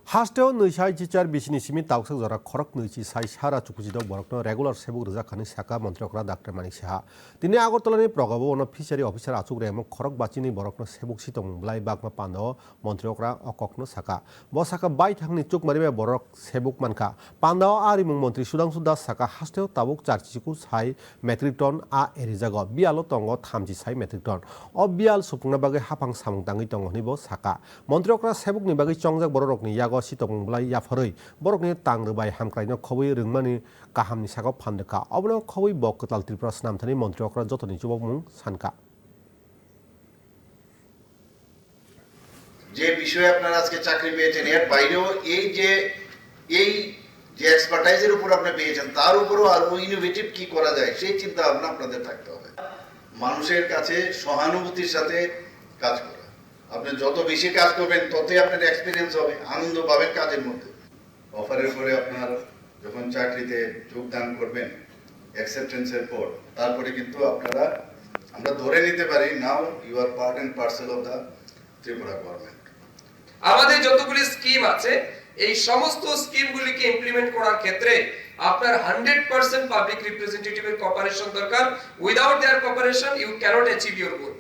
हास्टेव नैसाय जिचार बिसिनि सिमी तावसक जरा खरक नैची साइ सारा चुकुजिदक बरकनो रेगुलार सेबुक रजाखानि साका मन्त्रिकरा डाक्टर मानिक साहा दिनै आगरतलानि प्रगाबो अन फिसारि अफिसार आचुक रेम खरक बाचिनि बरकनो सेबुक सितम ब्लाइ बागमा पान्द मन्त्रिकरा अककनो साका ब साका बाइ थांनि चुक मारिबे बरक सेबुक मानका पान्द आरिमुं मन्त्रि सुदांसु दास साका हास्टेव ताबुक चारचिकु साइ मेट्रिक टन आ एरिजाग बियालो तंग थामजि साइ मेट्रिक टन अ बियाल सुपुंना बागै हाफां सामुं ताङै तंगनि ब साका मन्त्रिकरा सेबुकनि बागै चंजाक बरकनि याग सितमब्लाइ याफरै बरकनि तांग्रोबाय हामक्राइनो खबै रोंमानि काहामनि सागाव फान्दोका अबनो खबै बक कताल त्रिपुरा स्नामथानि मन्त्रिकरा जतनि जुबक मुं सानका যে বিষয়ে আপনারা আজকে চাকরি পেয়েছেন এর বাইরেও এই যে এক্সপার্টাইজের উপর আপনি পেয়েছেন তার উপরও আরো ইনোভেটিভ কি করা যায় সেই চিন্তা ভাবনা আপনাদের থাকতে হবে মানুষের কাছে সহানুভূতির সাথে কাজ করা আপনি যত বেশি কাজ করবেন ততই আপনার এক্সপেরিয়েন্স হবে আনন্দ পাবেন কাজের মধ্যে অফারের পরে আপনার যখন চাকরিতে যোগদান করবেন অ্যাকসেপ্টেন্সের পর তারপরে কিন্তু আপনারা আমরা ধরে নিতে পারি now you R part and parcel of the Tripura government আমাদের যতগুলি স্কিম আছে এই সমস্ত স্কিমগুলিকে ইমপ্লিমেন্ট করার ক্ষেত্রে আপনার 100% পাবলিক রিপ্রেজেন্টেটিভের কোঅপারেশন দরকার without there cooperation you cannot achieve your goal